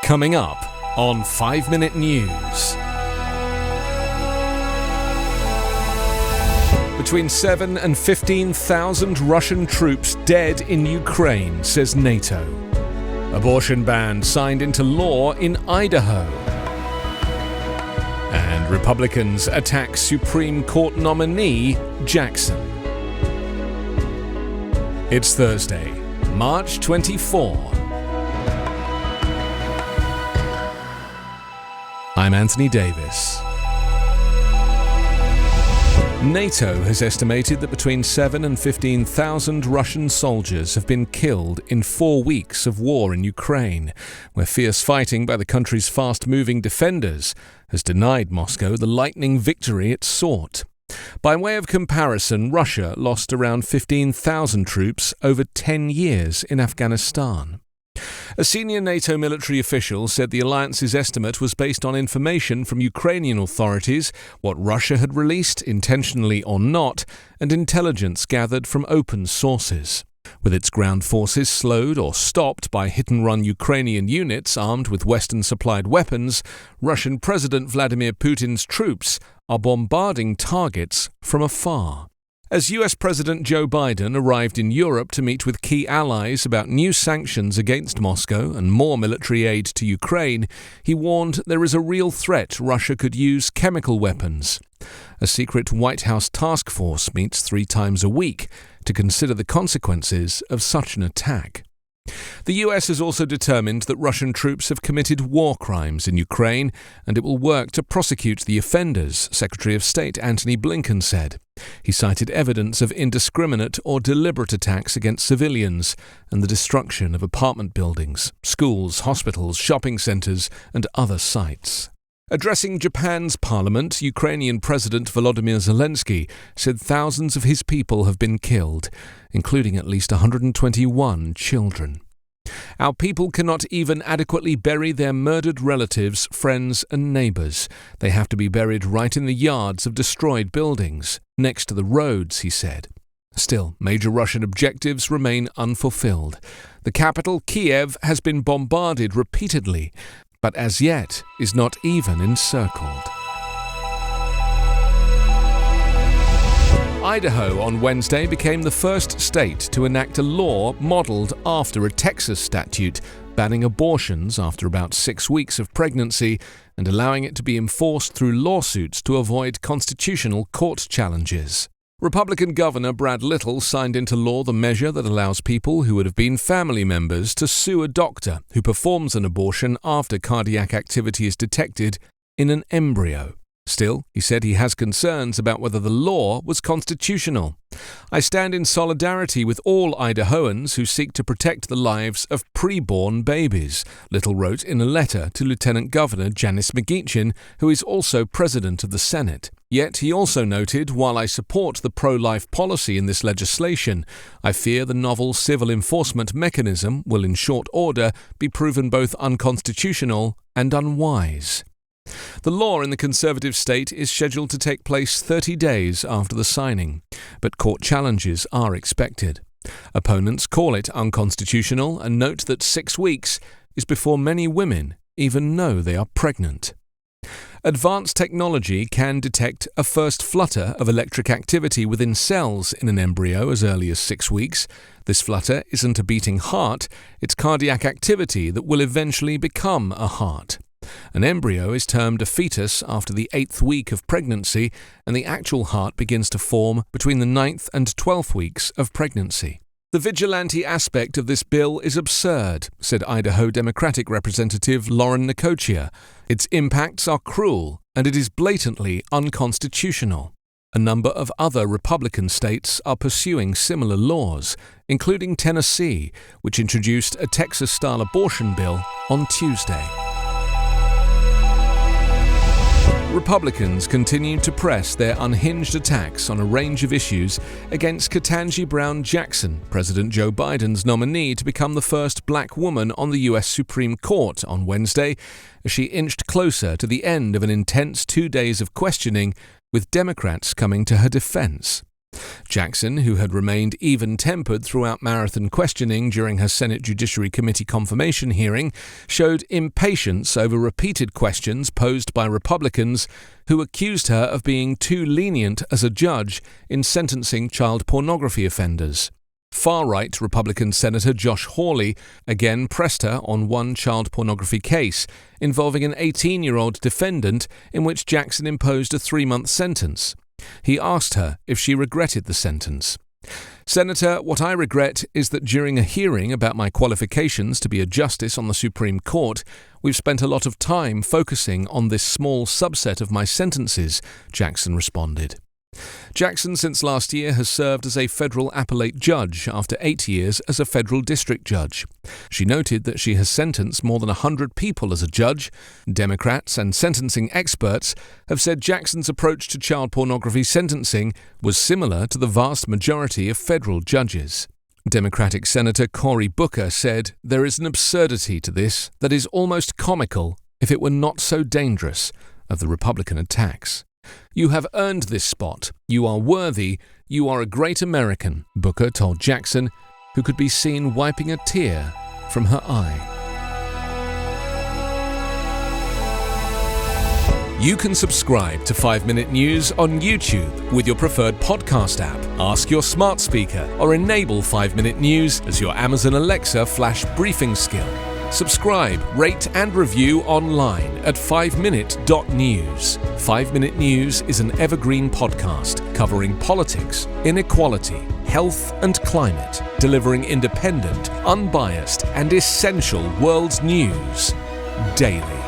Coming up on 5 Minute News. Between 7 and 15,000 Russian troops dead in Ukraine, says NATO. Abortion ban signed into law in Idaho. And Republicans attack Supreme Court nominee Jackson. It's Thursday, March 24. I'm Anthony Davis. NATO has estimated that between 7 and 15,000 Russian soldiers have been killed in 4 weeks of war in Ukraine, where fierce fighting by the country's fast-moving defenders has denied Moscow the lightning victory it sought. By way of comparison, Russia lost around 15,000 troops over 10 years in Afghanistan. A senior NATO military official said the alliance's estimate was based on information from Ukrainian authorities, what Russia had released, intentionally or not, and intelligence gathered from open sources. With its ground forces slowed or stopped by hit-and-run Ukrainian units armed with Western-supplied weapons, Russian President Vladimir Putin's troops are bombarding targets from afar. As US President Joe Biden arrived in Europe to meet with key allies about new sanctions against Moscow and more military aid to Ukraine, he warned there is a real threat Russia could use chemical weapons. A secret White House task force meets 3 times a week to consider the consequences of such an attack. The US has also determined that Russian troops have committed war crimes in Ukraine, and it will work to prosecute the offenders, Secretary of State Antony Blinken said. He cited evidence of indiscriminate or deliberate attacks against civilians and the destruction of apartment buildings, schools, hospitals, shopping centers, and other sites. Addressing Japan's parliament, Ukrainian President Volodymyr Zelensky said thousands of his people have been killed, including at least 121 children. Our people cannot even adequately bury their murdered relatives, friends and neighbors. They have to be buried right in the yards of destroyed buildings, next to the roads, he said. Still, major Russian objectives remain unfulfilled. The capital, Kiev, has been bombarded repeatedly, but as yet is not even encircled. Idaho on Wednesday became the first state to enact a law modelled after a Texas statute banning abortions after about 6 weeks of pregnancy and allowing it to be enforced through lawsuits to avoid constitutional court challenges. Republican Governor Brad Little signed into law the measure that allows people who would have been family members to sue a doctor who performs an abortion after cardiac activity is detected in an embryo. Still, he said he has concerns about whether the law was constitutional. I stand in solidarity with all Idahoans who seek to protect the lives of preborn babies, Little wrote in a letter to Lieutenant Governor Janice McGeachin, who is also president of the Senate. Yet he also noted, while I support the pro-life policy in this legislation, I fear the novel civil enforcement mechanism will in short order be proven both unconstitutional and unwise. The law in the conservative state is scheduled to take place 30 days after the signing, but court challenges are expected. Opponents call it unconstitutional and note that 6 weeks is before many women even know they are pregnant. Advanced technology can detect a first flutter of electric activity within cells in an embryo as early as 6 weeks. This flutter isn't a beating heart, it's cardiac activity that will eventually become a heart. An embryo is termed a fetus after the 8th week of pregnancy, and the actual heart begins to form between the 9th and 12th weeks of pregnancy. The vigilante aspect of this bill is absurd, said Idaho Democratic Representative Lauren Nicosia. Its impacts are cruel, and it is blatantly unconstitutional. A number of other Republican states are pursuing similar laws, including Tennessee, which introduced a Texas-style abortion bill on Tuesday. Republicans continue to press their unhinged attacks on a range of issues against Ketanji Brown Jackson, President Joe Biden's nominee to become the first black woman on the U.S. Supreme Court on Wednesday, as she inched closer to the end of an intense 2 days of questioning, with Democrats coming to her defense. Jackson, who had remained even-tempered throughout marathon questioning during her Senate Judiciary Committee confirmation hearing, showed impatience over repeated questions posed by Republicans who accused her of being too lenient as a judge in sentencing child pornography offenders. Far-right Republican Senator Josh Hawley again pressed her on one child pornography case involving an 18-year-old defendant in which Jackson imposed a 3-month sentence. He asked her if she regretted the sentence. "Senator, what I regret is that during a hearing about my qualifications to be a justice on the Supreme Court, we've spent a lot of time focusing on this small subset of my sentences," Jackson responded. Jackson, since last year, has served as a federal appellate judge after 8 years as a federal district judge. She noted that she has sentenced more than 100 people as a judge. Democrats and sentencing experts have said Jackson's approach to child pornography sentencing was similar to the vast majority of federal judges. Democratic Senator Cory Booker said, "There is an absurdity to this that is almost comical if it were not so dangerous," of the Republican attacks. "You have earned this spot. You are worthy. You are a great American," Booker told Jackson, who could be seen wiping a tear from her eye. You can subscribe to 5-Minute News on YouTube with your preferred podcast app. Ask your smart speaker or enable 5-Minute News as your Amazon Alexa flash briefing skill. Subscribe, rate and review online at 5minute.news. 5-Minute News is an Evergreen podcast covering politics, inequality, health and climate, delivering independent, unbiased and essential world news daily.